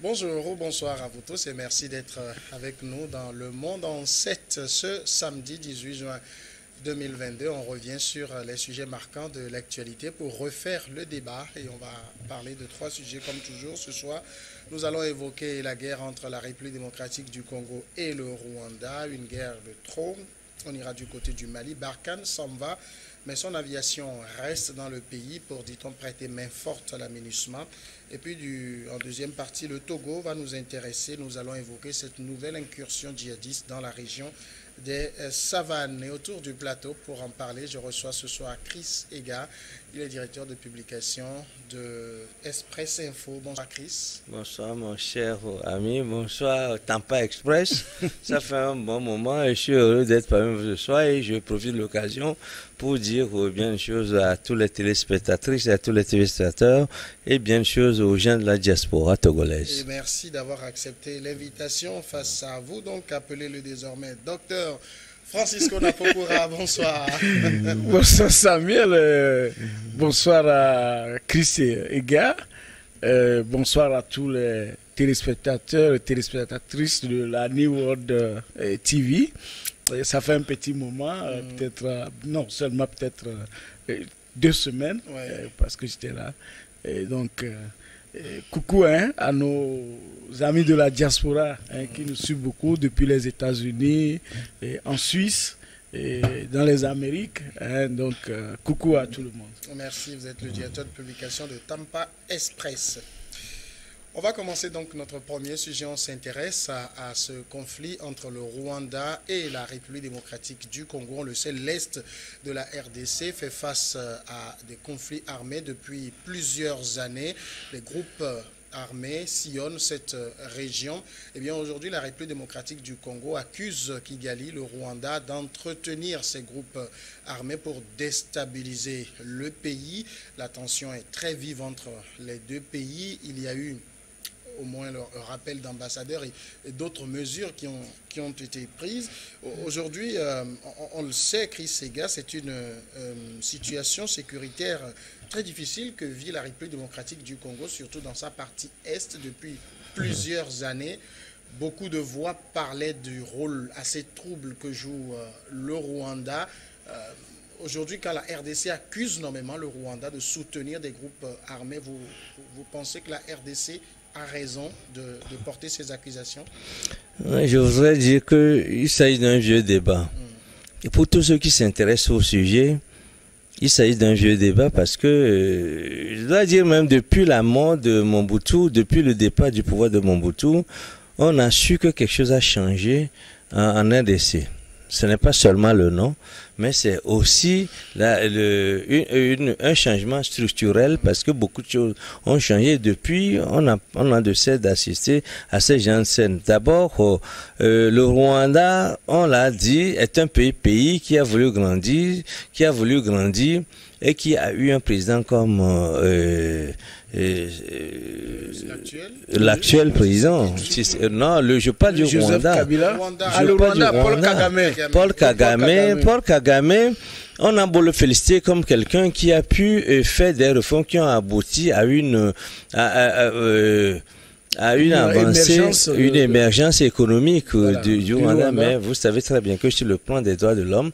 Bonjour, bonsoir à vous tous et merci d'être avec nous dans Le Monde en 7 ce samedi 18 juin 2022. On revient sur les sujets marquants de l'actualité pour refaire le débat et on va parler de trois sujets comme toujours. Ce soir, nous allons évoquer la guerre entre la République démocratique du Congo et le Rwanda, une guerre de trop. On ira du côté du Mali. Barkhane s'en va, mais son aviation reste dans le pays pour, dit-on, prêter main forte à l'aménagement. Et puis, en deuxième partie, le Togo va nous intéresser. Nous allons évoquer cette nouvelle incursion djihadiste dans la région des Savanes. Et autour du plateau, pour en parler, je reçois ce soir Chris Ega. Il est directeur de publication de Express Info. Bonsoir Chris. Bonsoir mon cher ami, bonsoir Tampa Express. Ça fait un bon moment et je suis heureux d'être parmi vous ce soir et je profite de l'occasion pour dire bien des choses à tous les téléspectatrices et à tous les téléspectateurs et bien des choses aux gens de la diaspora togolaise. Et merci d'avoir accepté l'invitation. Face à vous, donc, appelez-le désormais docteur Francisco Napokura. Bonsoir. Bonsoir Samuel, bonsoir à Chris Ega, bonsoir à tous les téléspectateurs et téléspectatrices de la New World TV. Ça fait un petit moment, peut-être, non seulement peut-être 2 semaines, parce que j'étais là. Et donc, coucou à nos amis de la diaspora qui nous suivent beaucoup depuis les États-Unis, en Suisse, et dans les Amériques. Donc, coucou à tout le monde. Merci, vous êtes le directeur de publication de Tampa Express. On va commencer donc notre premier sujet. On s'intéresse à ce conflit entre le Rwanda et la République démocratique du Congo. On le sait, l'Est de la RDC fait face à des conflits armés depuis plusieurs années. Les groupes armés sillonnent cette région. Eh bien, aujourd'hui, la République démocratique du Congo accuse Kigali, le Rwanda, d'entretenir ces groupes armés pour déstabiliser le pays. La tension est très vive entre les deux pays. Il y a eu au moins le rappel d'ambassadeurs et d'autres mesures qui ont été prises. Aujourd'hui, on le sait, Chris Ega, c'est une situation sécuritaire très difficile que vit la République démocratique du Congo, surtout dans sa partie Est depuis plusieurs années. Beaucoup de voix parlaient du rôle assez trouble que joue le Rwanda. Aujourd'hui, quand la RDC accuse nommément le Rwanda de soutenir des groupes armés, vous pensez que la RDC a raison de porter ces accusations? Je voudrais dire qu'il s'agit d'un vieux débat. Et pour tous ceux qui s'intéressent au sujet, il s'agit d'un vieux débat parce que, je dois dire même depuis la mort de Mobutu, depuis le départ du pouvoir de Mobutu, on a su que quelque chose a changé en RDC. Ce n'est pas seulement le nom, mais c'est aussi un changement structurel parce que beaucoup de choses ont changé depuis. On a de cesse d'assister à ces gens de scène. D'abord, le Rwanda, on l'a dit, est un pays qui a voulu grandir et qui a eu un président comme l'actuel président. Non, je parle du Rwanda. Paul Kagame, on a beau le féliciter comme quelqu'un qui a pu faire des réformes qui ont abouti à une avancée, une émergence économique du Rwanda, mais vous savez très bien que sur le plan des droits de l'homme,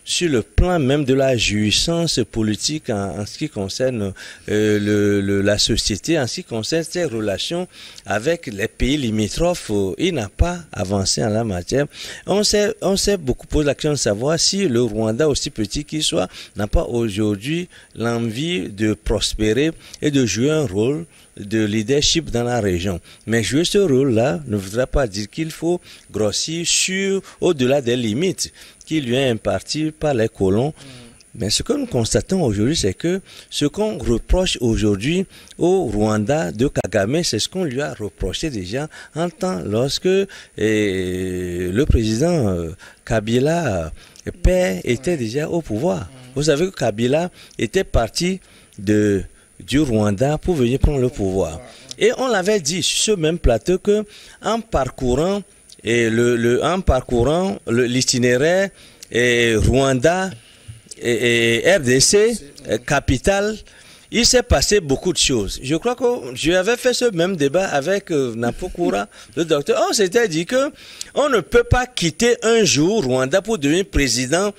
sur le plan même de la jouissance politique en ce qui concerne la société, en ce qui concerne ses relations avec les pays limitrophes, il n'a pas avancé en la matière. On s'est beaucoup posé la question de savoir si le Rwanda, aussi petit qu'il soit, n'a pas aujourd'hui l'envie de prospérer et de jouer un rôle de leadership dans la région. Mais jouer ce rôle-là ne voudra pas dire qu'il faut grossir au-delà des limites qui lui est imparties par les colons. Mais ce que nous constatons aujourd'hui, c'est que ce qu'on reproche aujourd'hui au Rwanda de Kagame, c'est ce qu'on lui a reproché déjà en temps lorsque le président Kabila père était déjà au pouvoir. Vous savez que Kabila était parti du Rwanda pour venir prendre le pouvoir. Et on l'avait dit sur ce même plateau que en parcourant l'itinéraire Rwanda et RDC, capitale, il s'est passé beaucoup de choses. Je crois que j'avais fait ce même débat avec Napokura, le docteur. On s'était dit que on ne peut pas quitter un jour Rwanda pour devenir président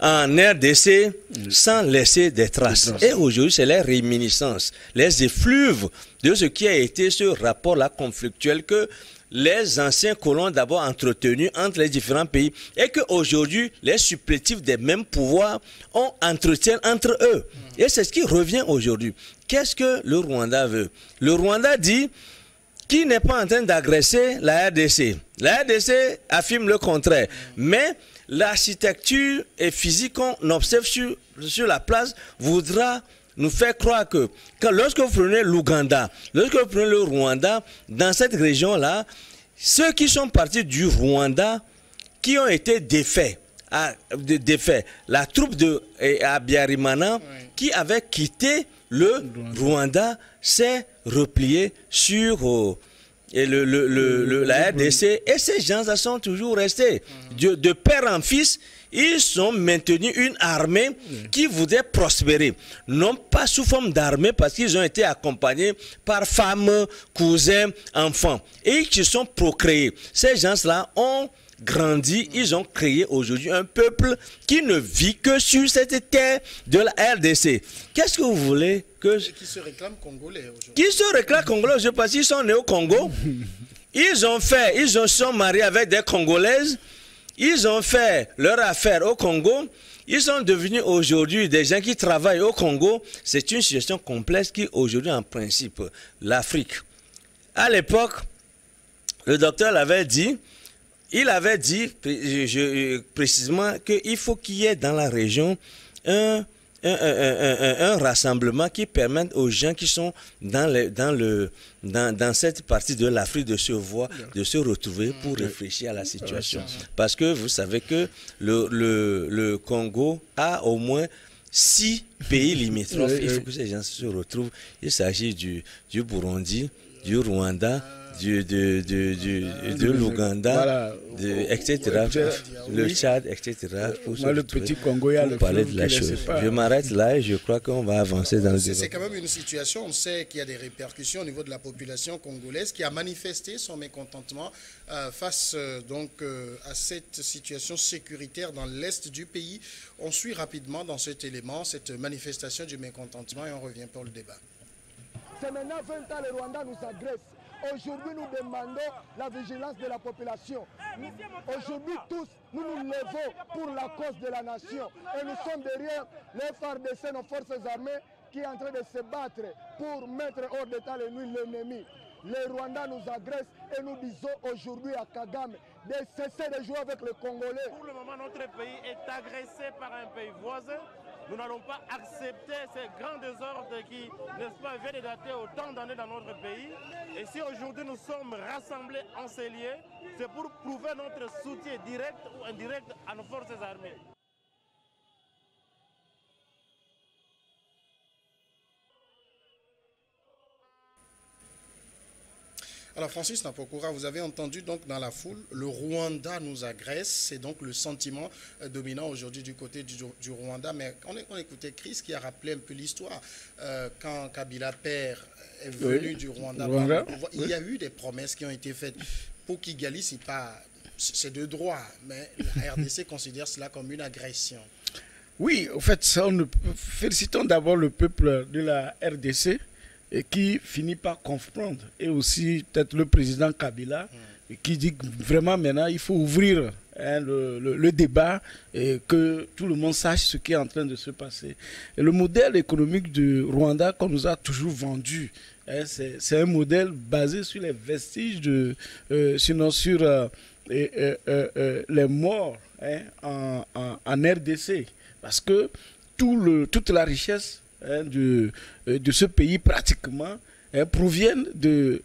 en RDC sans laisser des traces. Et aujourd'hui, c'est les réminiscences, les effluves de ce qui a été ce rapport-là conflictuel que les anciens colons d'abord entretenus entre les différents pays et qu'aujourd'hui, les supplétifs des mêmes pouvoirs entretiennent entre eux. Et c'est ce qui revient aujourd'hui. Qu'est-ce que le Rwanda veut? Le Rwanda dit qu'il n'est pas en train d'agresser la RDC. La RDC affirme le contraire. Mais l'architecture et physique qu'on observe sur la place voudra nous faire croire que lorsque vous prenez l'Ouganda, lorsque vous prenez le Rwanda, dans cette région-là, ceux qui sont partis du Rwanda, qui ont été défaits, la troupe de Habyarimana, qui avait quitté le Rwanda, s'est repliée sur la RDC, et ces gens-là sont toujours restés. De père en fils, ils ont maintenu une armée qui voudrait prospérer. Non pas sous forme d'armée, parce qu'ils ont été accompagnés par femmes, cousins, enfants. Et qui sont procréés. Ces gens-là ont grandi, ils ont créé aujourd'hui un peuple qui ne vit que sur cette terre de la RDC. Qu'est-ce que vous voulez que... Qui se réclament congolais aujourd'hui. Qui se réclament congolais aujourd'hui parce qu'ils sont nés au Congo. Ils sont mariés avec des Congolaises. Ils ont fait leur affaire au Congo. Ils sont devenus aujourd'hui des gens qui travaillent au Congo. C'est une situation complexe qui aujourd'hui, en principe, l'Afrique. À l'époque, le docteur l'avait dit, il avait dit précisément qu'il faut qu'il y ait dans la région un rassemblement qui permette aux gens qui sont dans cette partie de l'Afrique de se voir, de se retrouver pour réfléchir à la situation. Parce que vous savez que le Congo a au moins 6 pays limitrophes. Il faut que ces gens se retrouvent. Il s'agit du Burundi, du Rwanda, de l'Ouganda, etc., le Tchad, etc. Le petit Congo, il y a le parler de la chose. Je m'arrête là et je crois qu'on va avancer dans le débat. C'est quand même une situation, on sait qu'il y a des répercussions au niveau de la population congolaise qui a manifesté son mécontentement face à cette situation sécuritaire dans l'est du pays. On suit rapidement dans cet élément cette manifestation du mécontentement et on revient pour le débat. C'est maintenant 20 ans, le Rwanda nous agresse. Aujourd'hui, nous demandons la vigilance de la population. Aujourd'hui, tous, nous nous levons pour la cause de la nation. Et nous sommes derrière les FARDC, nos forces armées, qui est en train de se battre pour mettre hors d'état l'ennemi. Les Rwandais nous agressent et nous disons aujourd'hui à Kagame de cesser de jouer avec le Congolais. Pour le moment, notre pays est agressé par un pays voisin. Nous n'allons pas accepter ces grands désordres qui, n'est-ce pas, viennent de dater autant d'années dans notre pays. Et si aujourd'hui nous sommes rassemblés en ces lieux, c'est pour prouver notre soutien direct ou indirect à nos forces armées. Alors Francis Napokura, vous avez entendu donc dans la foule, le Rwanda nous agresse, c'est donc le sentiment dominant aujourd'hui du côté du Rwanda. Mais on écoutait Chris qui a rappelé un peu l'histoire. Quand Kabila père est venu du Rwanda, il y a eu des promesses qui ont été faites. Pour Kigali, c'est de droit, mais la RDC considère cela comme une agression. Oui, en fait, félicitons d'abord le peuple de la RDC. Et qui finit par comprendre, et aussi peut-être le président Kabila, qui dit que vraiment maintenant il faut ouvrir le débat et que tout le monde sache ce qui est en train de se passer. Et le modèle économique du Rwanda qu'on nous a toujours vendu, c'est un modèle basé sur les vestiges, sinon sur les morts en RDC, parce que toute la richesse de ce pays pratiquement proviennent de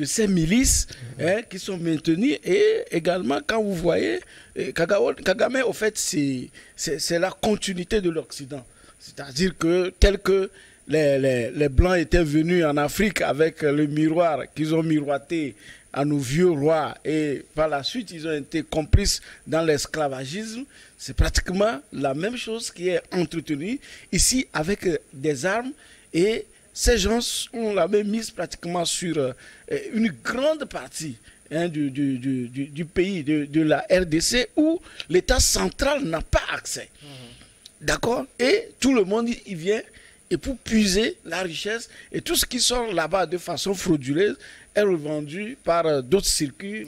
ces milices qui sont maintenues. Et également quand vous voyez Kagame, au fait c'est la continuité de l'Occident, c'est-à-dire que tel que les Blancs étaient venus en Afrique avec le miroir qu'ils ont miroité à nos vieux rois et par la suite ils ont été complices dans l'esclavagisme. C'est pratiquement la même chose qui est entretenue ici avec des armes Et ces gens ont la main mise pratiquement sur une grande partie du pays, de la RDC, où l'État central n'a pas accès. D'accord? Et tout le monde y vient, et pour puiser la richesse, et tout ce qui sort là-bas de façon frauduleuse est revendu par d'autres circuits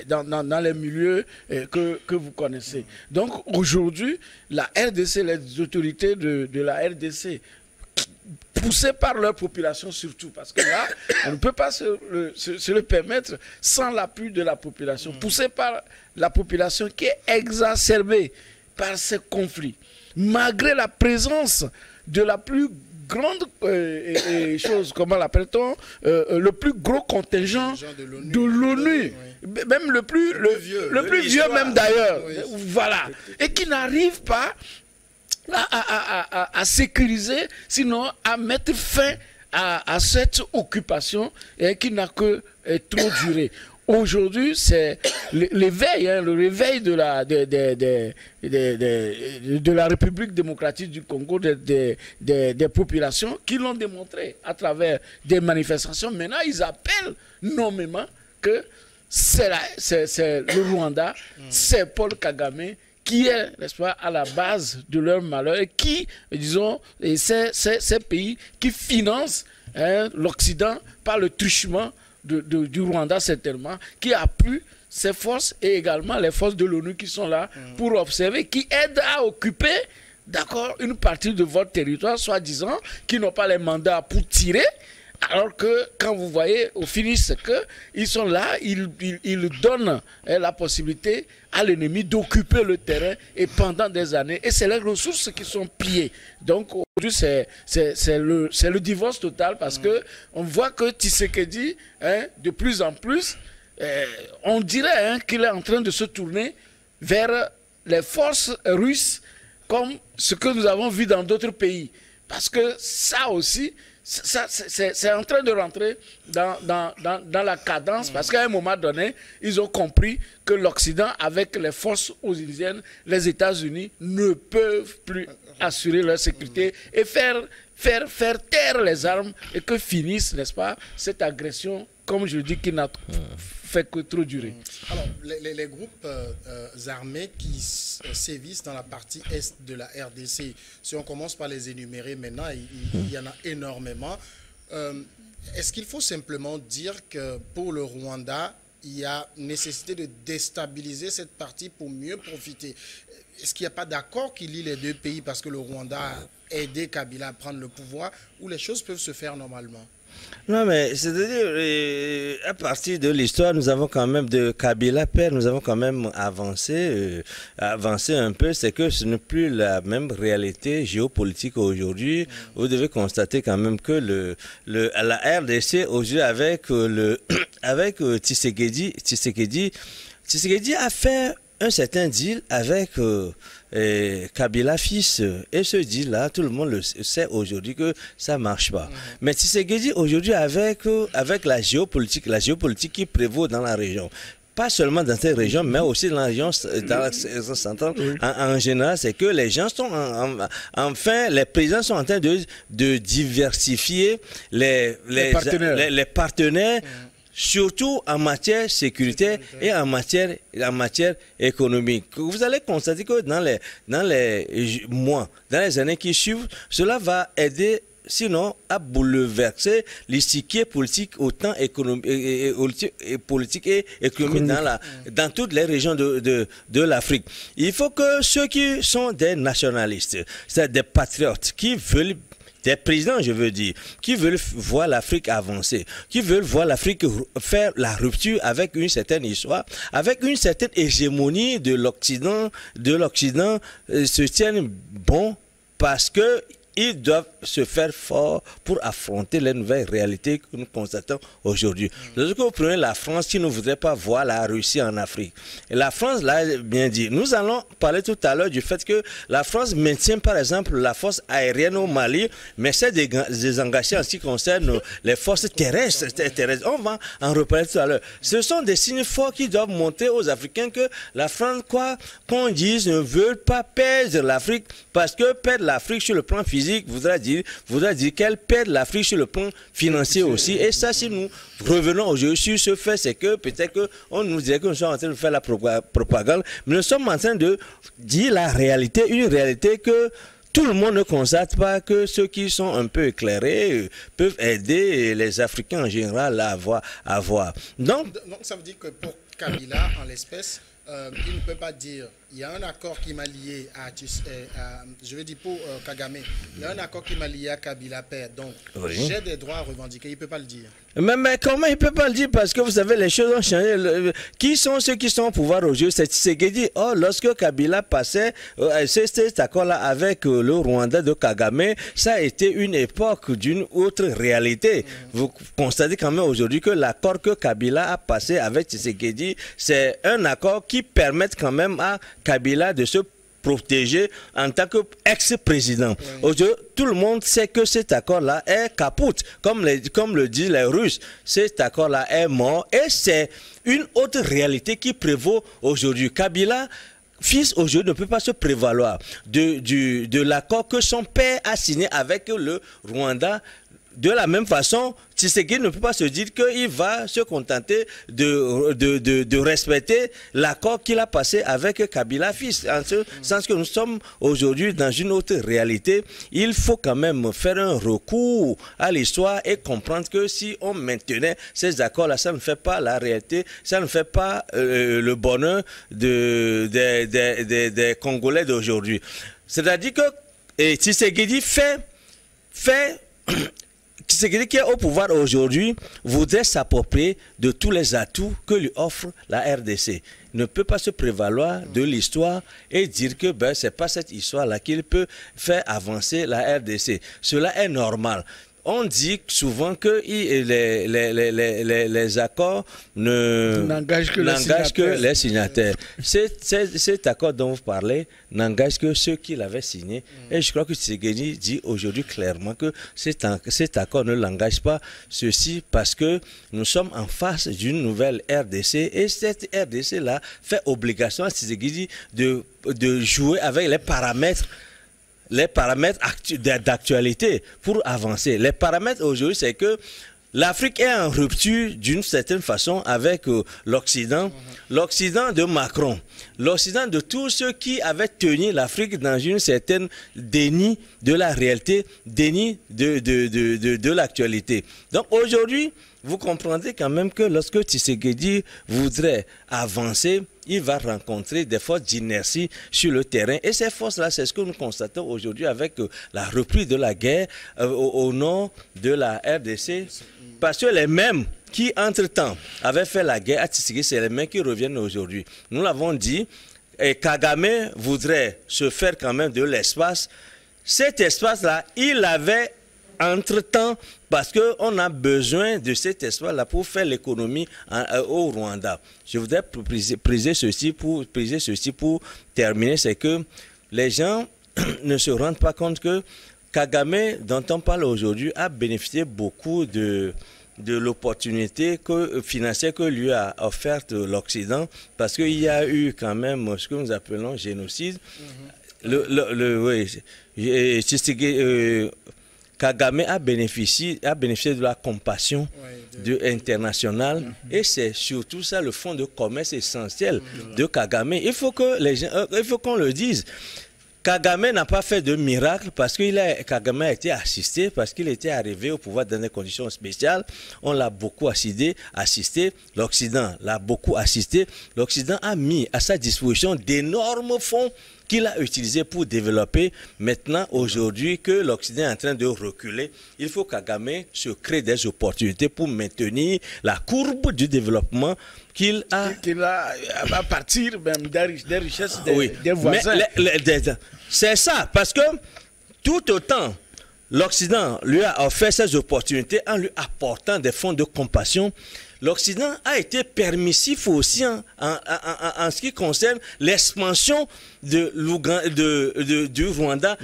dans les milieux que vous connaissez. Donc aujourd'hui, la RDC, les autorités de la RDC, poussées par leur population surtout, parce que là, on ne peut pas se le permettre sans l'appui de la population, poussée par la population qui est exacerbée par ces conflits, malgré la présence de la plus grande chose, comment l'appelle-t-on, le plus gros contingent de l'ONU, même le plus vieux même d'ailleurs, voilà, et qui n'arrive pas à sécuriser, sinon à mettre fin à cette occupation qui n'a que trop duré. Aujourd'hui, c'est l'éveil, le réveil de la République démocratique du Congo, des populations qui l'ont démontré à travers des manifestations. Maintenant, ils appellent nommément que c'est le Rwanda, c'est Paul Kagame qui est, n'est-ce pas, à la base de leur malheur et qui, disons, ces pays qui financent l'Occident par le truchement du Rwanda, certainement, qui appuie ses forces et également les forces de l'ONU qui sont là pour observer, qui aident à occuper, d'accord, une partie de votre territoire, soi-disant, qui n'ont pas les mandats pour tirer. Alors que quand vous voyez au finish qu'ils sont là, ils donnent la possibilité à l'ennemi d'occuper le terrain et pendant des années. Et c'est les ressources qui sont pillées. Donc aujourd'hui, c'est le divorce total parce que on voit que Tshisekedi, de plus en plus, on dirait qu'il est en train de se tourner vers les forces russes comme ce que nous avons vu dans d'autres pays. Parce que ça aussi, c'est en train de rentrer dans la cadence parce qu'à un moment donné, ils ont compris que l'Occident, avec les forces onusiennes, les États-Unis, ne peuvent plus assurer leur sécurité et faire taire les armes et que finisse, n'est-ce pas, cette agression, comme je dis, qui n'a fait que trop durer. Alors, les groupes armés qui sévissent dans la partie est de la RDC, si on commence par les énumérer maintenant, il y en a énormément. Est-ce qu'il faut simplement dire que pour le Rwanda, il y a nécessité de déstabiliser cette partie pour mieux profiter? Est-ce qu'il n'y a pas d'accord qui lie les deux pays parce que le Rwanda a aidé Kabila à prendre le pouvoir, où les choses peuvent se faire normalement? Non, mais c'est-à-dire, à partir de l'histoire, nous avons quand même, de Kabila père, nous avons quand même avancé un peu. C'est que ce n'est plus la même réalité géopolitique aujourd'hui. Vous devez constater quand même que la RDC aujourd'hui avec Tshisekedi a fait un certain deal avec Kabila fils, et ce deal-là, tout le monde le sait aujourd'hui que ça ne marche pas. Mais Tshisekedi aujourd'hui avec la géopolitique qui prévaut dans la région, pas seulement dans cette région, mais aussi dans la région centrale, en général, c'est que les gens sont les présidents sont en train de diversifier les partenaires. Surtout en matière sécurité et en matière économique. Vous allez constater que dans les mois, dans les années qui suivent, cela va aider sinon à bouleverser l'échiquier politique autant politique et économique dans toutes les régions de l'Afrique. Il faut que ceux qui sont des nationalistes, c'est des patriotes qui veulent, des présidents, je veux dire, qui veulent voir l'Afrique avancer, qui veulent voir l'Afrique faire la rupture avec une certaine histoire, avec une certaine hégémonie de l'Occident, se tiennent bon parce que ils doivent se faire fort pour affronter les nouvelles réalités que nous constatons aujourd'hui. Lorsque vous prenez la France qui ne voudrait pas voir la Russie en Afrique, et la France l'a bien dit. Nous allons parler tout à l'heure du fait que la France maintient par exemple la force aérienne au Mali, mais c'est désengagé en ce qui concerne les forces terrestres. On va en reparler tout à l'heure. Ce sont des signes forts qui doivent montrer aux Africains que la France, quoi qu'on dise, ne veut pas perdre l'Afrique, parce que perdre l'Afrique sur le plan physique, physique voudra dire qu'elle perd l'Afrique sur le plan financier aussi. Et ça, si nous revenons aujourd'hui sur ce fait, c'est que peut-être qu'on nous dirait que nous sommes en train de faire la propagande, mais nous sommes en train de dire la réalité, une réalité que tout le monde ne constate pas, que ceux qui sont un peu éclairés peuvent aider les Africains en général à voir. Donc ça veut dire que pour Kabila, en l'espèce, il ne peut pas dire, il y a un accord qui m'a lié je veux dire pour Kagame, il y a un accord qui m'a lié à Kabila père, donc oui, j'ai des droits à revendiquer, il ne peut pas le dire. Mais comment il ne peut pas le dire? Parce que vous savez, les choses ont changé. Qui sont ceux qui sont au pouvoir aujourd'hui? C'est Tshisekedi. Oh, lorsque Kabila passait cet accord-là avec le Rwanda de Kagame, ça a été une époque d'une autre réalité. Vous constatez quand même aujourd'hui que l'accord que Kabila a passé avec Tshisekedi, c'est un accord qui permet quand même à Kabila de se protéger en tant qu'ex-président. Aujourd'hui, tout le monde sait que cet accord-là est capote, comme le disent les Russes. Cet accord-là est mort et c'est une autre réalité qui prévaut aujourd'hui. Kabila, fils, aujourd'hui, ne peut pas se prévaloir de l'accord que son père a signé avec le Rwanda. De la même façon, Tshisekedi ne peut pas se dire qu'il va se contenter de respecter l'accord qu'il a passé avec Kabila fils. En ce sens que nous sommes aujourd'hui dans une autre réalité, il faut quand même faire un recours à l'histoire et comprendre que si on maintenait ces accords-là, ça ne fait pas la réalité, ça ne fait pas le bonheur des Congolais d'aujourd'hui. C'est-à-dire que Tshisekedi Tshisekedi qui est au pouvoir aujourd'hui voudrait s'approprier de tous les atouts que lui offre la RDC. Il ne peut pas se prévaloir de l'histoire et dire que ce n'est pas cette histoire-là qu'il peut faire avancer la RDC. Cela est normal. On dit souvent que les accords n'engagent que les signataires. Cet accord dont vous parlez n'engage que ceux qui l'avaient signé. Et je crois que Tshisekedi dit aujourd'hui clairement que cet accord ne l'engage pas. Ceci parce que nous sommes en face d'une nouvelle RDC et cette RDC-là fait obligation à Tshisekedi de jouer avec les paramètres d'actualité pour avancer. Les paramètres aujourd'hui, c'est que l'Afrique est en rupture d'une certaine façon avec l'Occident. L'Occident de Macron, l'Occident de tous ceux qui avaient tenu l'Afrique dans une certaine déni de la réalité, déni de l'actualité. Donc aujourd'hui, vous comprendrez quand même que lorsque Tshisekedi voudrait avancer, il va rencontrer des forces d'inertie sur le terrain. Et ces forces-là, c'est ce que nous constatons aujourd'hui avec la reprise de la guerre au nord de la RDC. Parce que les mêmes qui, entre-temps, avaient fait la guerre à Tshisekedi, c'est les mêmes qui reviennent aujourd'hui. Nous l'avons dit, et Kagame voudrait se faire quand même de l'espace. Cet espace-là, il l'avait entre-temps, parce qu'on a besoin de cet espace-là pour faire l'économie au Rwanda. Je voudrais préciser ceci pour terminer, c'est que les gens ne se rendent pas compte que Kagame, dont on parle aujourd'hui, a bénéficié beaucoup de l'opportunité financière que lui a offerte l'Occident, parce qu'il y a eu quand même ce que nous appelons génocide. Kagame a bénéficié de la compassion internationale et c'est surtout ça le fonds de commerce essentiel de Kagame. Il faut qu'on le dise. Kagame n'a pas fait de miracle parce que Kagame a été assisté, parce qu'il était arrivé au pouvoir dans des conditions spéciales. On l'a beaucoup assisté. L'Occident l'a beaucoup assisté. L'Occident a mis à sa disposition d'énormes fonds qu'il a utilisé pour développer. Maintenant, aujourd'hui, que l'Occident est en train de reculer, il faut que Kagame se crée des opportunités pour maintenir la courbe du développement qu'il a à partir même des richesses des voisins. C'est ça, parce que tout autant l'Occident lui a offert ces opportunités en lui apportant des fonds de compassion, l'Occident a été permissif aussi en ce qui concerne l'expansion du Rwanda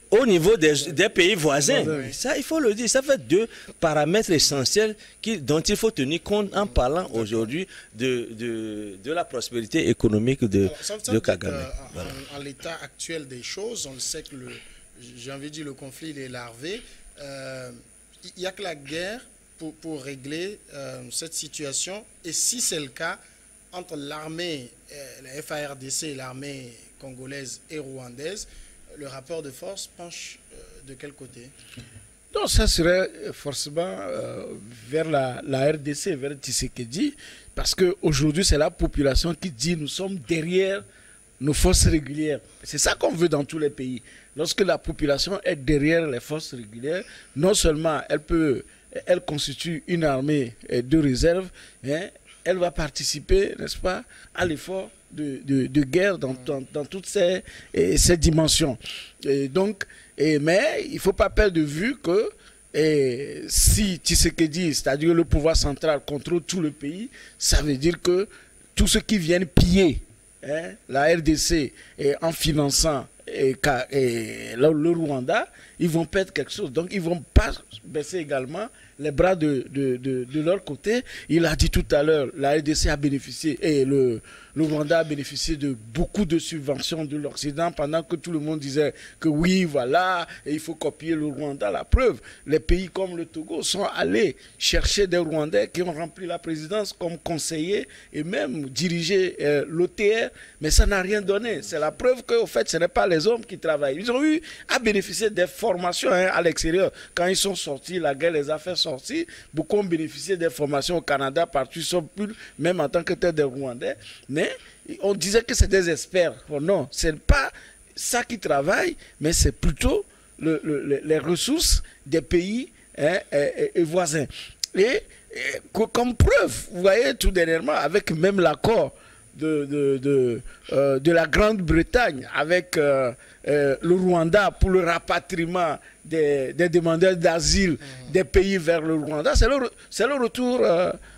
au niveau des pays voisins. Ça, il faut le dire, ça fait deux paramètres essentiels dont il faut tenir compte en parlant aujourd'hui de la prospérité économique de Kagame. En l'état actuel des choses, on sait que j'ai envie de dire, le conflit il est larvé. Il n'y a que la guerre pour régler cette situation. Et si c'est le cas, entre l'armée, la FARDC et l'armée congolaise et rwandaise, le rapport de force penche de quel côté? Non, ça serait forcément vers la RDC, vers Tshisekedi, parce qu'aujourd'hui, c'est la population qui dit nous sommes derrière nos forces régulières. C'est ça qu'on veut dans tous les pays. Lorsque la population est derrière les forces régulières, non seulement elle constitue une armée de réserve, hein, elle va participer, n'est-ce pas, à l'effort de guerre dans toutes ces dimensions. Et donc, mais il ne faut pas perdre de vue que si Tshisekedi, c'est-à-dire le pouvoir central, contrôle tout le pays, ça veut dire que tous ceux qui viennent piller la RDC en finançant le Rwanda, ils vont perdre quelque chose. Donc, ils ne vont pas baisser également les bras de leur côté. Il a dit tout à l'heure, la RDC a bénéficié et le Rwanda a bénéficié de beaucoup de subventions de l'Occident pendant que tout le monde disait que oui, voilà, et il faut copier le Rwanda. La preuve, les pays comme le Togo sont allés chercher des Rwandais qui ont rempli la présidence comme conseillers et même dirigé l'OTR, mais ça n'a rien donné. C'est la preuve qu'au fait, ce n'est pas les hommes qui travaillent. Ils ont eu à bénéficier des formations à l'extérieur. Quand ils sont sortis, la guerre les a fait sortir. Beaucoup ont bénéficié des formations au Canada, partout, ils sont plus, même en tant que tel des Rwandais. Mais on disait que c'est des experts. Oh non, ce n'est pas ça qui travaille, mais c'est plutôt les ressources des pays et voisins. Et comme preuve, vous voyez tout dernièrement, avec même l'accord de la Grande-Bretagne avec le Rwanda pour le rapatriement des demandeurs d'asile des pays vers le Rwanda, c'est le retour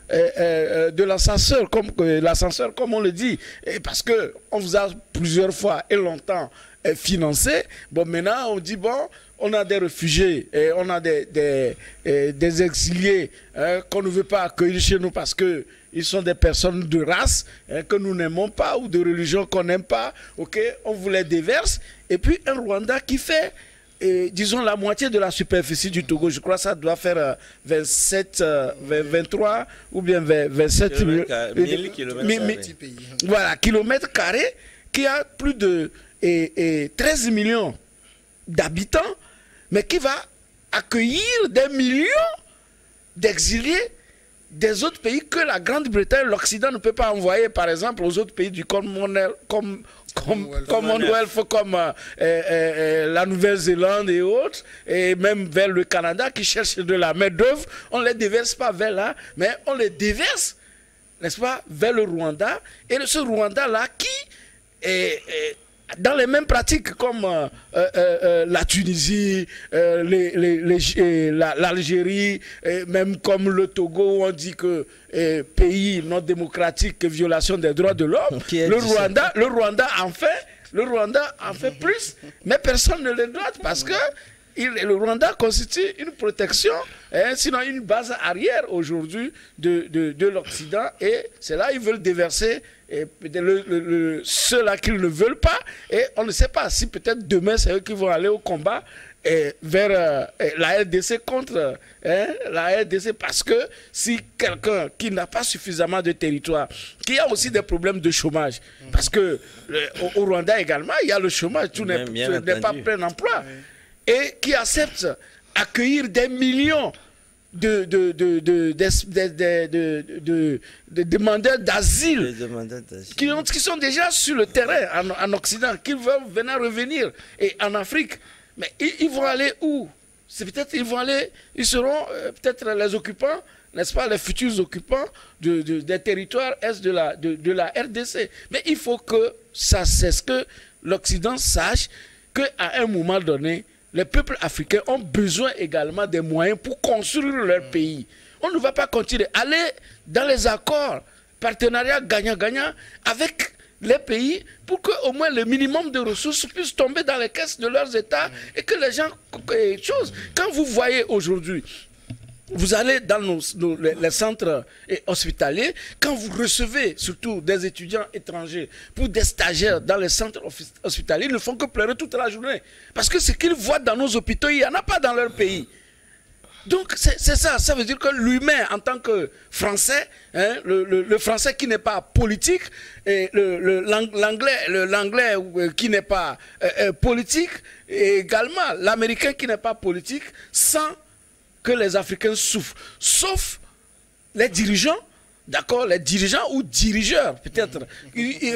de l'ascenseur, comme on le dit, et parce qu'on vous a plusieurs fois et longtemps financé. Bon, maintenant on dit bon, on a des réfugiés et on a des exiliés qu'on ne veut pas accueillir chez nous parce que ils sont des personnes de race que nous n'aimons pas ou de religion qu'on n'aime pas. Ok, on vous les déverse. Et puis un Rwanda qui fait, disons, la moitié de la superficie du Togo. Je crois que ça doit faire 23 ou bien 27 kilomètres. Voilà, kilomètres carrés, qui a plus de 13 millions d'habitants, mais qui va accueillir des millions d'exilés des autres pays que la Grande-Bretagne, l'Occident ne peut pas envoyer, par exemple, aux autres pays du Commonwealth, comme la Nouvelle-Zélande et autres, et même vers le Canada qui cherchent de la main-d'œuvre. On ne les déverse pas vers là, mais on les déverse, n'est-ce pas, vers le Rwanda. Et ce Rwanda-là qui est dans les mêmes pratiques comme la Tunisie, l'Algérie, même comme le Togo, où on dit que pays non démocratique, violation des droits de l'homme, le Rwanda en fait plus, mais personne ne le note parce que le Rwanda constitue une protection, sinon une base arrière aujourd'hui de l'Occident, et c'est là qu'ils veulent déverser ceux-là qu'ils ne veulent pas, et on ne sait pas si peut-être demain c'est eux qui vont aller au combat vers la RDC contre la RDC, parce que si quelqu'un qui n'a pas suffisamment de territoire, qui a aussi des problèmes de chômage, parce que au Rwanda également il y a le chômage, tout n'est pas plein emploi, et qui accepte accueillir des millions de demandeurs d'asile qui sont déjà sur le terrain en Occident, qui veulent venir revenir et en Afrique. Mais ils vont aller où? C'est peut-être ils seront peut-être les occupants, n'est-ce pas, les futurs occupants des territoires est de la RDC. Mais il faut que ça cesse, que l'Occident sache qu'à un moment donné, les peuples africains ont besoin également des moyens pour construire leur pays. On ne va pas continuer. Aller dans les accords, partenariats gagnant-gagnant avec les pays pour qu'au moins le minimum de ressources puisse tomber dans les caisses de leurs États et que les gens... Quand vous voyez aujourd'hui vous allez dans les centres hospitaliers, quand vous recevez surtout des étudiants étrangers pour des stagiaires dans les centres hospitaliers, ils ne font que pleurer toute la journée. Parce que ce qu'ils voient dans nos hôpitaux, il n'y en a pas dans leur pays. Donc c'est ça, ça veut dire que l'humain en tant que Français, hein, le Français qui n'est pas politique, et l'anglais qui n'est pas politique, et également l'Américain qui n'est pas politique, sans que les Africains souffrent, sauf les dirigeants, d'accord, les dirigeants ou dirigeurs peut-être.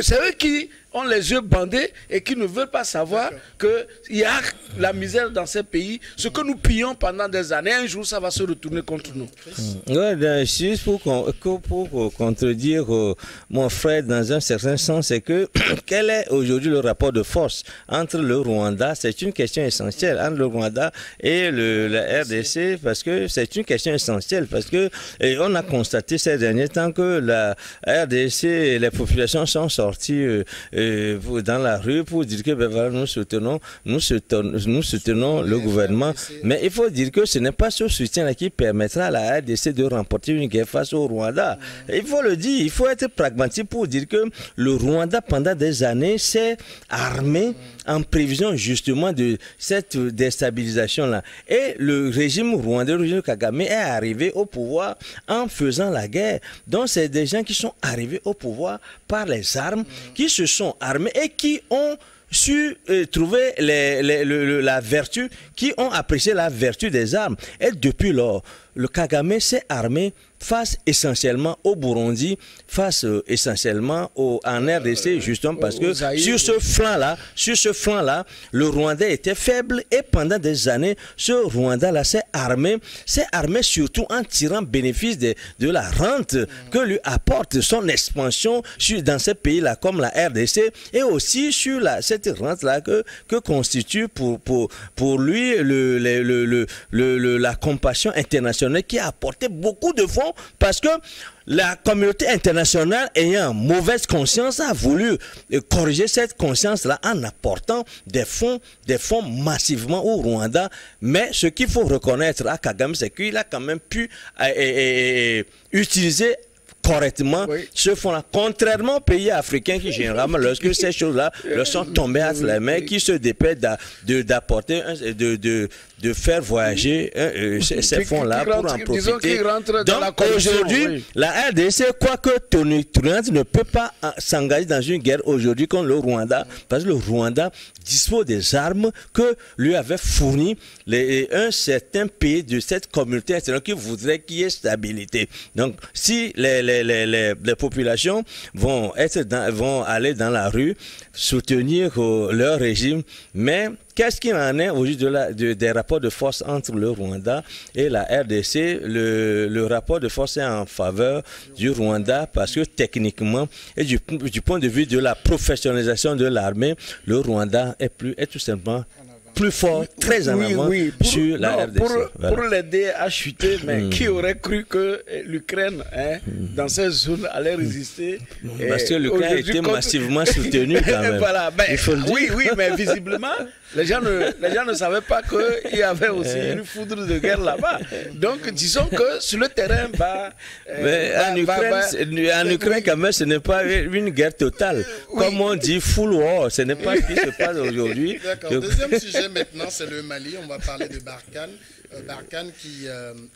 C'est eux qui ont les yeux bandés et qui ne veulent pas savoir qu'il y a la misère dans ces pays. Ce que nous pillons pendant des années, un jour ça va se retourner contre nous. Ouais, juste pour contredire mon frère dans un certain sens, c'est que quel est aujourd'hui le rapport de force entre le Rwanda? C'est une question essentielle entre le Rwanda et la RDC, parce que c'est une question essentielle, parce que on a constaté ces derniers temps que la RDC et les populations sont sorties dans la rue pour dire que ben voilà, nous soutenons le gouvernement. Mais il faut dire que ce n'est pas ce soutien-là qui permettra à la RDC de remporter une guerre face au Rwanda. Il faut le dire, il faut être pragmatique pour dire que le Rwanda, pendant des années, s'est armé en prévision justement de cette déstabilisation-là. Et le régime rwandais, le régime Kagame, est arrivé au pouvoir en faisant la guerre. Donc c'est des gens qui sont arrivés au pouvoir par les armes, qui se sont armés et qui ont su trouver la vertu, qui ont apprécié la vertu des armes. Et depuis lors, le Kagame s'est armé face essentiellement au Burundi, face essentiellement en RDC, justement parce que sur ce flanc-là, le Rwandais était faible et pendant des années, ce Rwanda-là s'est armé surtout en tirant bénéfice de la rente que lui apporte son expansion dans ces pays-là comme la RDC et aussi sur cette rente-là que constitue pour lui la compassion internationale qui a apporté beaucoup de fonds parce que la communauté internationale ayant mauvaise conscience a voulu corriger cette conscience-là en apportant des fonds massivement au Rwanda. Mais ce qu'il faut reconnaître à Kagame, c'est qu'il a quand même pu utiliser correctement ce fonds-là, contrairement aux pays africains qui généralement, lorsque ces choses-là leur sont tombées à la main, qui se dépêchent d'apporter, de faire voyager ces fonds-là pour en profiter. Donc aujourd'hui, la RDC, quoique tonitruante, ne peut pas s'engager dans une guerre aujourd'hui contre le Rwanda, parce que le Rwanda dispose des armes que lui avait fournies un certain pays de cette communauté internationale qui voudrait qu'il y ait stabilité. Donc si les populations vont aller dans la rue, soutenir leur régime, mais qu'est-ce qu'il en est aujourd'hui des rapports de force entre le Rwanda et la RDC? Le rapport de force est en faveur du Rwanda parce que techniquement et du point de vue de la professionnalisation de l'armée, le Rwanda est tout simplement plus fort, très en avant sur la RDC. Pour l'aider à chuter, mais qui aurait cru que l'Ukraine, dans ces zones, allait résister? Parce que l'Ukraine a été massivement soutenue quand même. Voilà, oui, mais visiblement, les gens ne savaient pas qu'il y avait aussi une foudre de guerre là-bas. Donc, disons que sur le terrain, en Ukraine, quand même, ce n'est pas une guerre totale. Comme on dit, full war, ce n'est pas ce qui se passe aujourd'hui. D'accord. Deuxième sujet maintenant, c'est le Mali. On va parler de Barkhane. Barkhane qui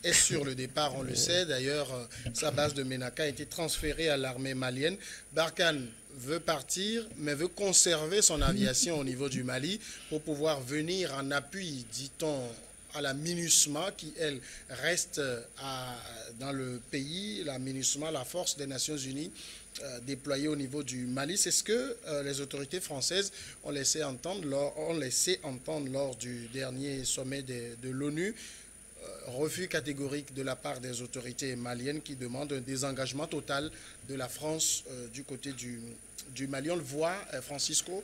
est sur le départ, on le sait. D'ailleurs, sa base de Ménaka a été transférée à l'armée malienne. Barkhane veut partir, mais veut conserver son aviation au niveau du Mali pour pouvoir venir en appui, dit-on, à la MINUSMA qui, elle, reste dans le pays, la MINUSMA, la force des Nations Unies déployée au niveau du Mali. C'est ce que les autorités françaises ont laissé entendre lors du dernier sommet de l'ONU. Refus catégorique de la part des autorités maliennes qui demandent un désengagement total de la France du côté du Mali. On le voit, Francisco,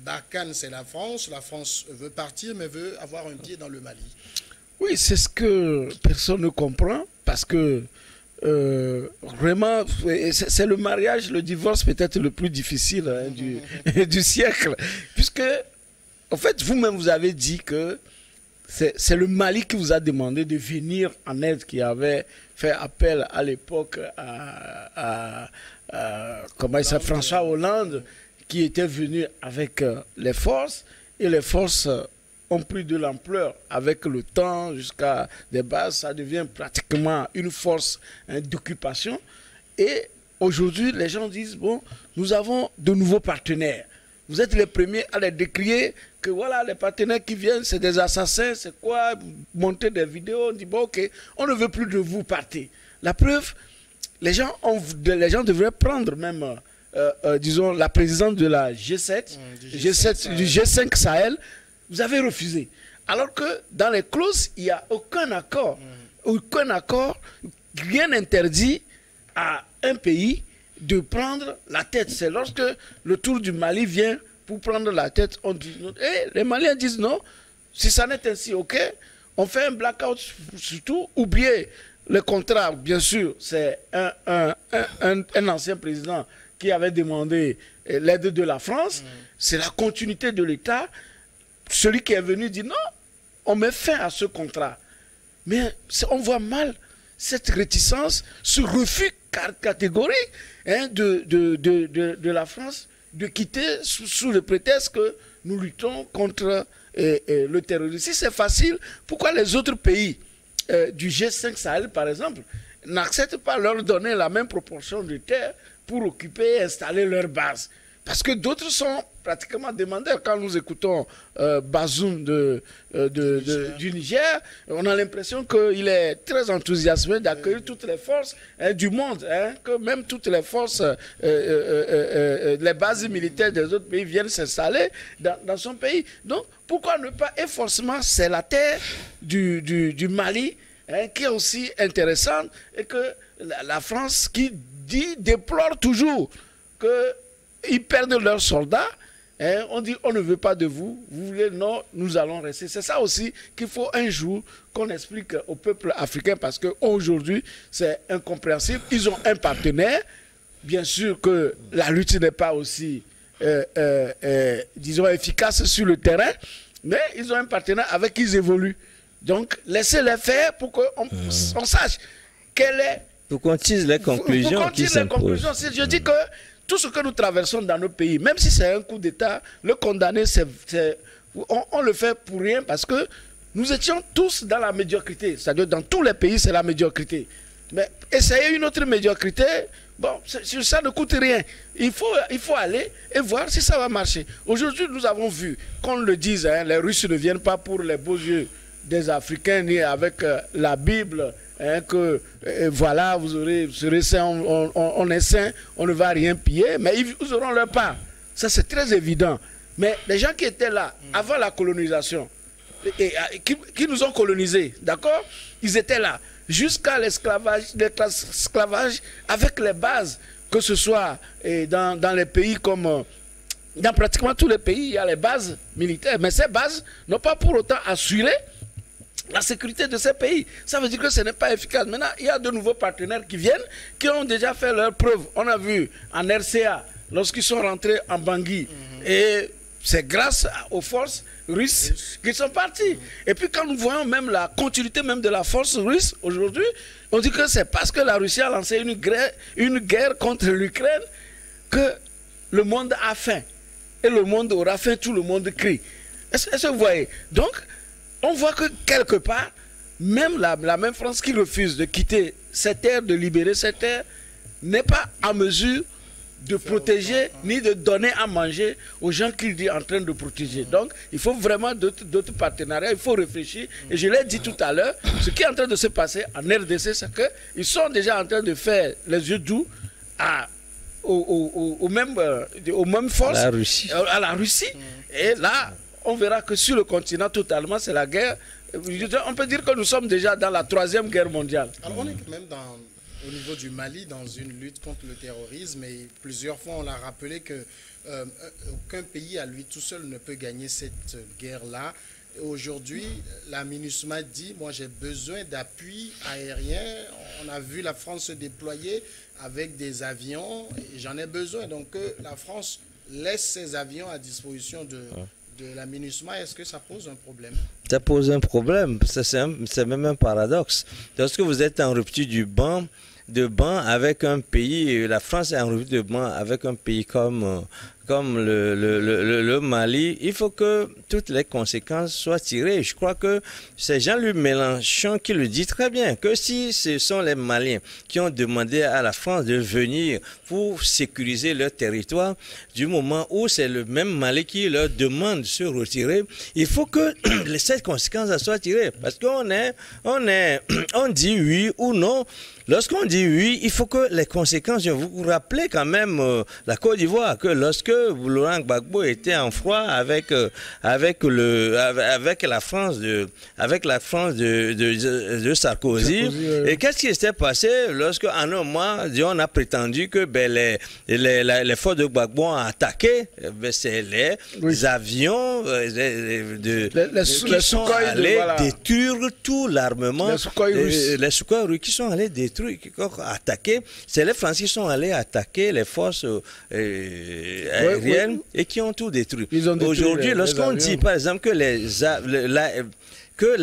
Barkhane c'est la France veut partir mais veut avoir un pied dans le Mali. Oui, c'est ce que personne ne comprend parce que vraiment, c'est le mariage, le divorce peut-être le plus difficile du siècle. Puisque, en fait, vous-même, vous avez dit que c'est le Mali qui vous a demandé de venir en aide, qui avait fait appel à l'époque à comment il s'appelle, François Hollande, qui était venu avec les forces, et les forces ont pris de l'ampleur avec le temps jusqu'à des bases. Ça devient pratiquement une force d'occupation. Et aujourd'hui, les gens disent, bon, nous avons de nouveaux partenaires. Vous êtes les premiers à les décrier, que voilà, les partenaires qui viennent, c'est des assassins, c'est quoi, monter des vidéos, on dit, bon, ok, on ne veut plus de vous, partez. La preuve, les gens devraient prendre même, disons, la présidente de la G7, du G5 Sahel, vous avez refusé. Alors que dans les clauses, il n'y a aucun accord, rien n'interdit à un pays de prendre la tête. C'est lorsque le tour du Mali vient pour prendre la tête, on dit non. Et les Maliens disent non, si ça n'est ainsi, ok, on fait un blackout surtout, oubliez le contrat, bien sûr, c'est un ancien président qui avait demandé l'aide de la France, c'est la continuité de l'État. Celui qui est venu dit non, on met fin à ce contrat. Mais on voit mal cette réticence, ce refus catégorique de la France de quitter sous le prétexte que nous luttons contre le terrorisme. Si c'est facile, pourquoi les autres pays du G5 Sahel, par exemple, n'acceptent pas leur donner la même proportion de terre pour occuper et installer leur base? Parce que d'autres sont pratiquement demandeurs. Quand nous écoutons Bazoum du Niger, on a l'impression qu'il est très enthousiasmé d'accueillir toutes les forces du monde, que même toutes les forces, les bases militaires des autres pays viennent s'installer dans son pays. Donc, pourquoi ne pas? Et forcément, c'est la terre du Mali qui est aussi intéressante, et que la France qui déplore toujours que ils perdent leurs soldats, on dit on ne veut pas de vous, vous voulez, non, nous allons rester. C'est ça aussi qu'il faut un jour qu'on explique au peuple africain, parce qu'aujourd'hui c'est incompréhensible. Ils ont un partenaire, bien sûr que la lutte n'est pas aussi, disons, efficace sur le terrain, mais ils ont un partenaire avec qui ils évoluent. Donc laissez-les faire pour qu'on sache quelle est... Pour qu'on tire les conclusions qui s'imposent. Je dis que tout ce que nous traversons dans nos pays, même si c'est un coup d'État, le condamner, on le fait pour rien, parce que nous étions tous dans la médiocrité. C'est-à-dire dans tous les pays, c'est la médiocrité. Mais essayer une autre médiocrité, bon, ça ne coûte rien. Il faut aller et voir si ça va marcher. Aujourd'hui, nous avons vu, qu'on le dise, les Russes ne viennent pas pour les beaux yeux des Africains, ni avec la Bible, que voilà, vous serez saint, on est saint, on ne va rien piller, mais ils auront leur part. Ça, c'est très évident. Mais les gens qui étaient là avant la colonisation, qui nous ont colonisés, d'accord, ils étaient là jusqu'à l'esclavage avec les bases, que ce soit dans les pays comme... Dans pratiquement tous les pays, il y a les bases militaires, mais ces bases n'ont pas pour autant assuré la sécurité de ces pays. Ça veut dire que ce n'est pas efficace. Maintenant, il y a de nouveaux partenaires qui viennent, qui ont déjà fait leurs preuves. On a vu en RCA, lorsqu'ils sont rentrés en Bangui, et c'est grâce aux forces russes qu'ils sont partis. Et puis quand nous voyons même la continuité même de la force russe aujourd'hui, on dit que c'est parce que la Russie a lancé une guerre contre l'Ukraine que le monde a faim. Et le monde aura faim, tout le monde crie. Est-ce que vous voyez? Donc, on voit que quelque part, même la même France qui refuse de quitter cette terre, de libérer cette terre, n'est pas en mesure de protéger ni de donner à manger aux gens qu'il dit en train de protéger. Donc, il faut vraiment d'autres partenariats, il faut réfléchir. Et je l'ai dit tout à l'heure, ce qui est en train de se passer en RDC, c'est qu'ils sont déjà en train de faire les yeux doux aux mêmes forces, à la Russie. Et là, on verra que sur le continent totalement, c'est la guerre. On peut dire que nous sommes déjà dans la 3e guerre mondiale. Alors on est quand même au niveau du Mali dans une lutte contre le terrorisme, et plusieurs fois on l'a rappelé que aucun pays à lui tout seul ne peut gagner cette guerre-là. Aujourd'hui, la MINUSMA dit, moi j'ai besoin d'appui aérien. On a vu la France se déployer avec des avions et j'en ai besoin. Donc que la France laisse ses avions à disposition de la MINUSMA, est-ce que ça pose un problème? Ça pose un problème, c'est même un paradoxe. Lorsque vous êtes en rupture de banc avec un pays, la France est en rupture de banc avec un pays comme le Mali, il faut que toutes les conséquences soient tirées. Je crois que c'est Jean-Luc Mélenchon qui le dit très bien, que si ce sont les Maliens qui ont demandé à la France de venir pour sécuriser leur territoire, du moment où c'est le même Mali qui leur demande de se retirer, il faut que cette conséquence soit tirée. Parce qu'on on dit oui ou non. Lorsqu'on dit oui, il faut que les conséquences, je vous rappelle quand même la Côte d'Ivoire, que lorsque Laurent Gbagbo était en froid avec la France de Sarkozy. Et qu'est-ce qui s'est passé lorsque en un mois, on a prétendu que les forces de Gbagbo ont attaqué, c'est les avions qui sont allés détruire tout l'armement, les Sukhoi russes qui sont allés détruire, attaquer, c'est les Français qui sont allés attaquer les forces aériennes et qui ont tout détruit. Aujourd'hui, lorsqu'on dit par exemple que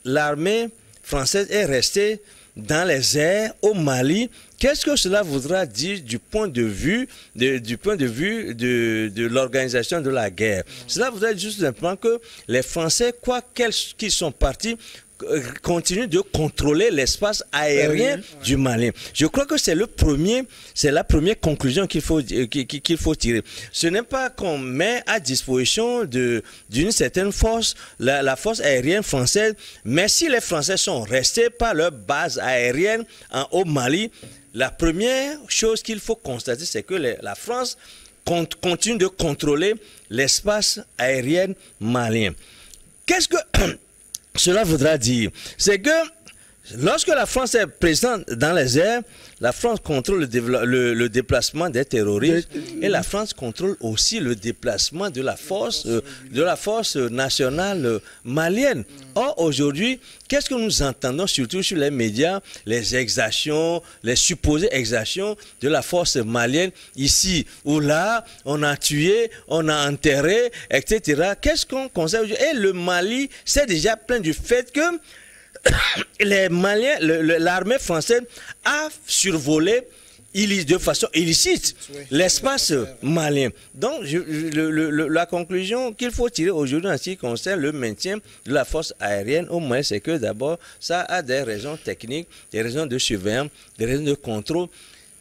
l'armée française est restée dans les airs au Mali, qu'est-ce que cela voudra dire du point de vue de l'organisation de la guerre? Cela voudrait dire simplement que les Français, quoi qu'ils sont partis, continue de contrôler l'espace aérien du Mali. Je crois que c'est la première conclusion qu'il faut tirer. Ce n'est pas qu'on met à disposition d'une certaine force, la force aérienne française, mais si les Français sont restés par leur base aérienne au Mali, la première chose qu'il faut constater, c'est que la France continue de contrôler l'espace aérien malien. Qu'est-ce que cela voudra dire? C'est que lorsque la France est présente dans les airs, la France contrôle le déplacement des terroristes et la France contrôle aussi le déplacement de la force nationale malienne. Or, aujourd'hui, qu'est-ce que nous entendons surtout sur les médias? Les exactions, les supposées exactions de la force malienne ici ou là, on a tué, on a enterré, etc. Qu'est-ce qu'on conserve? Et le Mali s'est déjà plaint du fait que les Maliens, l'armée française a survolé de façon illicite l'espace malien. Donc, la conclusion qu'il faut tirer aujourd'hui en ce qui concerne le maintien de la force aérienne au Mali, c'est que d'abord, ça a des raisons techniques, des raisons de surveillance, des raisons de contrôle,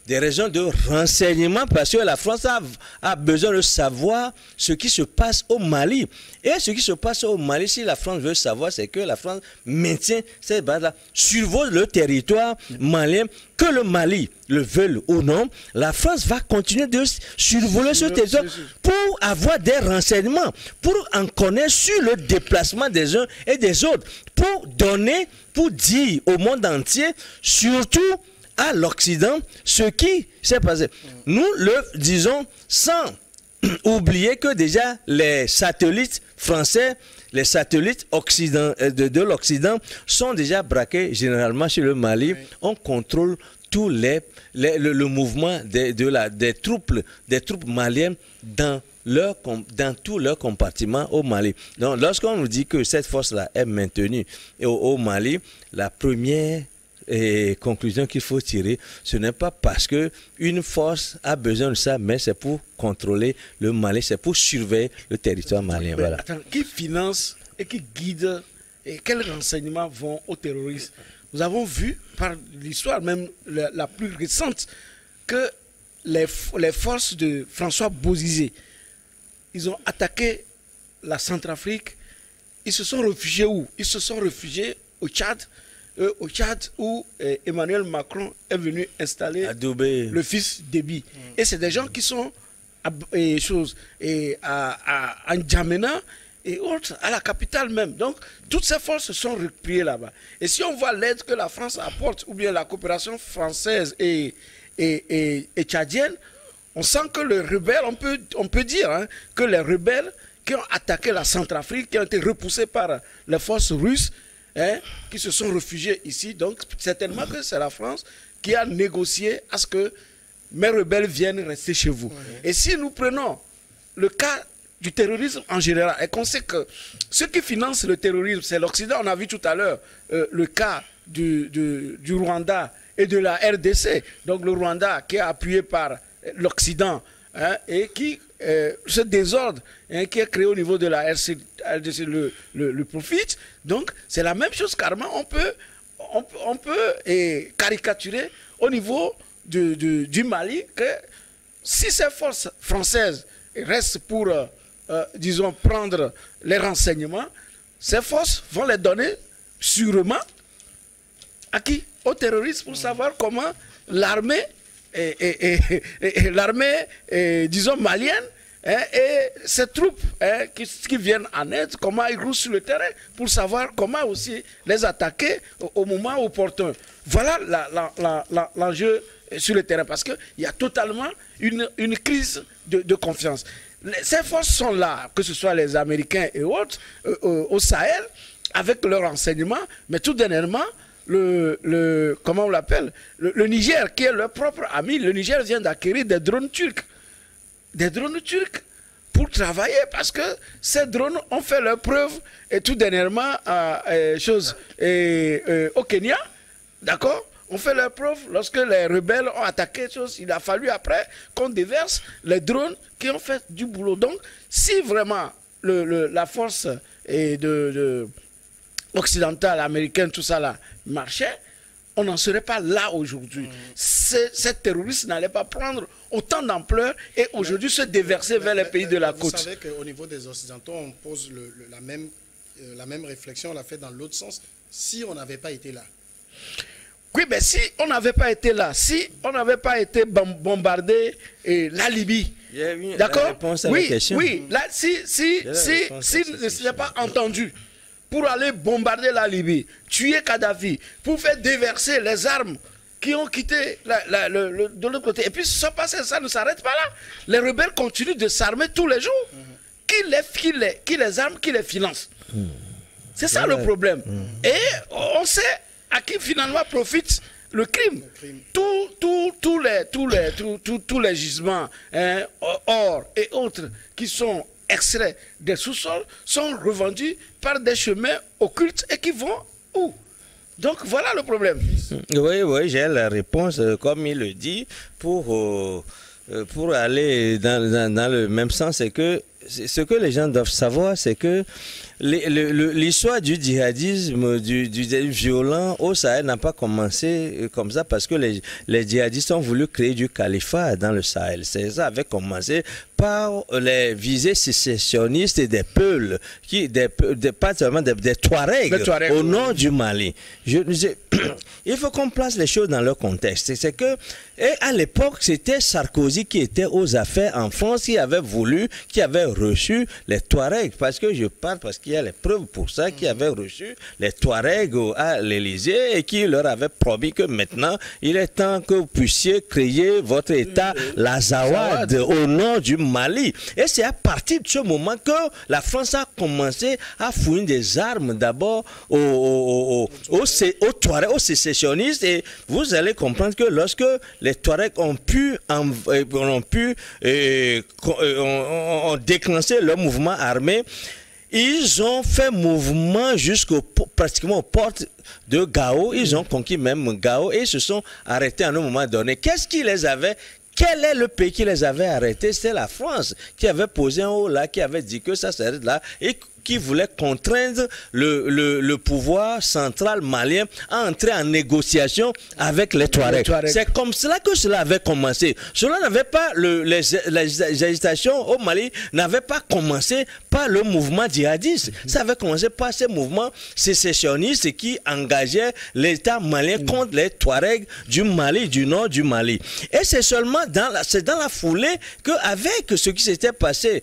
des raisons de renseignement, parce que la France a besoin de savoir ce qui se passe au Mali. Et ce qui se passe au Mali, si la France veut savoir, c'est que la France maintient cette base-là, survole le territoire malien, que le Mali le veuille ou non, la France va continuer de survoler ce territoire pour avoir des renseignements, pour en connaître sur le déplacement des uns et des autres, pour dire au monde entier, surtout à l'Occident, ce qui s'est passé. Nous le disons sans oublier que déjà les satellites français, les satellites de l'Occident sont déjà braqués généralement sur le Mali. On contrôle tout le mouvement des troupes maliennes dans tout leur compartiment au Mali. Donc lorsqu'on nous dit que cette force-là est maintenue au Mali, la première conclusion qu'il faut tirer, ce n'est pas parce que une force a besoin de ça, mais c'est pour contrôler le Mali, c'est pour surveiller le territoire malien. Voilà. Attends, qui finance et qui guide et quels renseignements vont aux terroristes? Nous avons vu par l'histoire même la plus récente que les forces de François Bozizé, ils ont attaqué la Centrafrique. Ils se sont réfugiés où? Ils se sont réfugiés au Tchad où Emmanuel Macron est venu installer le fils Déby. Et c'est des gens qui sont à N'Djamena et autres, à la capitale même. Donc, toutes ces forces sont repliées là-bas. Et si on voit l'aide que la France apporte, ou bien la coopération française et tchadienne, on sent que les rebelles, on peut dire que les rebelles qui ont attaqué la Centrafrique, qui ont été repoussés par les forces russes, qui se sont réfugiés ici. Donc, certainement que c'est la France qui a négocié à ce que mes rebelles viennent rester chez vous. Et si nous prenons le cas du terrorisme en général, et qu'on sait que ceux qui financent le terrorisme, c'est l'Occident. On a vu tout à l'heure le cas du Rwanda et de la RDC. Donc le Rwanda qui est appuyé par l'Occident, hein, et qui, ce désordre, hein, qui est créé au niveau de la RDC le profite. Donc c'est la même chose carrément. On peut caricaturer au niveau du Mali que si ces forces françaises restent pour, disons, prendre les renseignements, ces forces vont les donner sûrement à qui? Aux terroristes, pour savoir comment l'armée, disons, malienne, hein, et ces troupes, hein, qui viennent en aide, comment ils roulent sur le terrain, pour savoir comment aussi les attaquer au moment opportun. Voilà l'enjeu sur le terrain, parce qu'il y a totalement une crise de confiance. Ces forces sont là, que ce soit les Américains et autres, au Sahel, avec leurs renseignements, mais tout dernièrement, comment on l'appelle, le Niger, qui est leur propre ami, le Niger vient d'acquérir des drones turcs. Des drones turcs pour travailler, parce que ces drones ont fait leur preuve, et tout dernièrement, au Kenya, d'accord, on fait leur preuve lorsque les rebelles ont attaqué, il a fallu après qu'on déverse les drones qui ont fait du boulot. Donc, si vraiment la force occidentale, américaine, tout ça là, marchait, on n'en serait pas là aujourd'hui. Ces terroristes n'allaient pas prendre autant d'ampleur et aujourd'hui se déverser vers les pays de la côte. Vous savez qu'au niveau des Occidentaux, on pose la même réflexion, on l'a fait dans l'autre sens, si on n'avait pas été là. Oui, mais si on n'avait pas été là, si on n'avait pas été bombardé la Libye, d'accord? Oui, là, si ne s'était pas entendu pour aller bombarder la Libye, tuer Kadhafi, pour faire déverser les armes qui ont quitté de l'autre côté. Et puis ça ne s'arrête pas là. Les rebelles continuent de s'armer tous les jours. Qui les arme, qui les finance? C'est ça le problème. Et on sait à qui finalement profite le crime. Tous les gisements, hein, or et autres qui sont extraits des sous-sols sont revendus par des chemins occultes et qui vont où? Donc voilà le problème. Oui, j'ai la réponse, comme il le dit, pour aller dans le même sens. C'est que ce que les gens doivent savoir, c'est que l'histoire du djihadisme, du violent au Sahel n'a pas commencé comme ça parce que les djihadistes ont voulu créer du califat dans le Sahel. Ça avait commencé par les visées sécessionnistes des Peuls, pas seulement des Touaregs, au nord du Mali. Il faut qu'on place les choses dans leur contexte. C'est que, à l'époque, c'était Sarkozy qui était aux affaires en France, qui avait reçu les Touaregs, parce qu'il y a les preuves pour ça, qui avait reçu les Touaregs à l'Élysée et qui leur avait promis que maintenant, il est temps que vous puissiez créer votre État, l'Azawad, au nord du Mali. Et c'est à partir de ce moment que la France a commencé à fournir des armes d'abord aux Touaregs, aux sécessionnistes, et vous allez comprendre que lorsque les Touaregs ont déclenché leur mouvement armé, ils ont fait mouvement pratiquement aux portes de Gao. Ils ont conquis même Gao et se sont arrêtés à un moment donné. Qu'est-ce qui les avait? Quel est le pays qui les avait arrêtés? C'est la France qui avait posé un haut là, qui avait dit que ça s'arrête là et qui voulait contraindre le pouvoir central malien à entrer en négociation avec les Touaregs. C'est comme cela que cela avait commencé. Cela n'avait pas, les agitations au Mali n'avaient pas commencé par le mouvement djihadiste. Ça avait commencé par ces mouvements sécessionnistes qui engageaient l'État malien contre les Touaregs du Mali, du nord du Mali. Et c'est seulement dans la foulée qu'avec ce qui s'était passé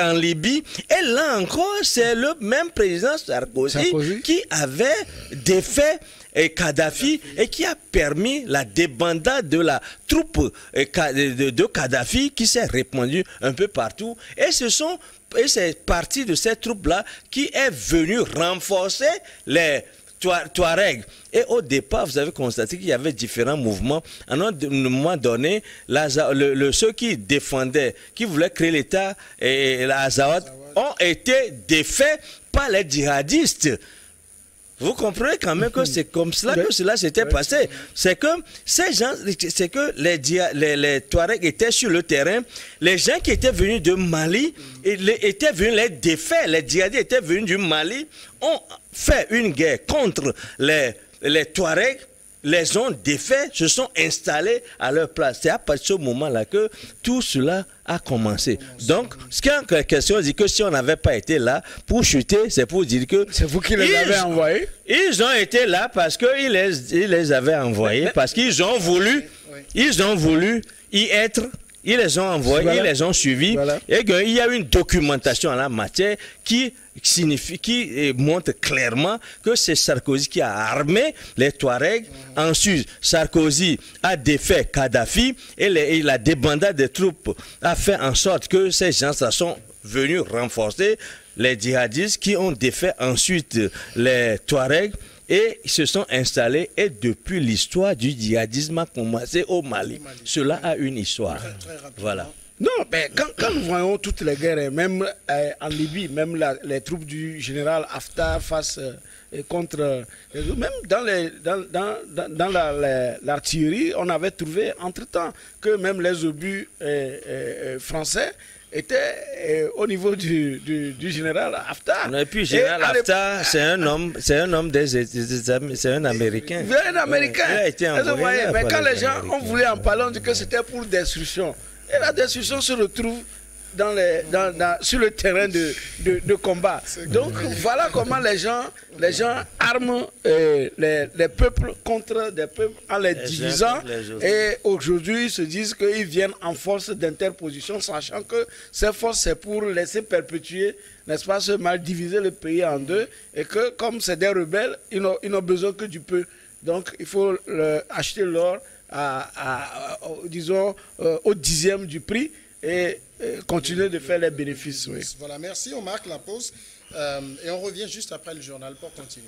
en Libye, et là encore, c'est le même président Sarkozy qui avait défait Kadhafi et qui a permis la débandade de la troupe de Kadhafi qui s'est répandue un peu partout. Et c'est parti de cette troupe-là qui est venue renforcer les Touareg. Et au départ, vous avez constaté qu'il y avait différents mouvements. À un moment donné, ceux qui défendaient, qui voulaient créer l'État et l'Azawad ont été défaits par les djihadistes. Vous comprenez quand même que c'est comme cela que cela s'était passé. C'est que ces gens, c'est que les Touaregs étaient sur le terrain. Les gens qui étaient venus de Mali étaient venus les défaire. Les djihadistes étaient venus du Mali, ont fait une guerre contre les Touaregs, les ont défaits, se sont installés à leur place. C'est à partir de ce moment-là que tout cela a commencé. Donc, ce qui est en question, dit que si on n'avait pas été là pour chuter, c'est pour dire que... C'est vous qui les avez envoyés? Ils ont été là parce qu'ils les avaient envoyés, parce qu'ils ont voulu y être. Ils les ont envoyés, voilà. Ils les ont suivis. Voilà. Et il y a une documentation en la matière qui montre clairement que c'est Sarkozy qui a armé les Touaregs. Ensuite, Sarkozy a défait Kadhafi et la débandade des troupes a fait en sorte que ces gens-là sont venus renforcer les djihadistes qui ont défait ensuite les Touaregs. Et ils se sont installés et depuis l'histoire du djihadisme a commencé au Mali. Cela a une histoire. Très voilà. Non, mais quand nous voyons toutes les guerres, même en Libye, même les troupes du général Haftar face contre... Même dans l'artillerie, on avait trouvé entre-temps que même les obus français était au niveau du général Haftar. Et puis général Haftar, c'est un homme c'est un Américain. Un Américain. Il a été envoyé, mais quand les gens ont voulu en parler, on dit que c'était pour destruction. Et la destruction se retrouve sur le terrain de combat. Donc voilà comment les gens arment les peuples contre des peuples en les divisant. Et aujourd'hui, ils se disent qu'ils viennent en force d'interposition, sachant que ces forces, c'est pour laisser perpétuer, n'est-ce pas, ce mal, diviser le pays en deux. Et que comme c'est des rebelles, ils n'ont besoin que du peu. Donc il faut acheter l'or disons, au 10e du prix et continuer de faire les bénéfices. Oui. Voilà, merci, on marque la pause et on revient juste après le journal pour continuer.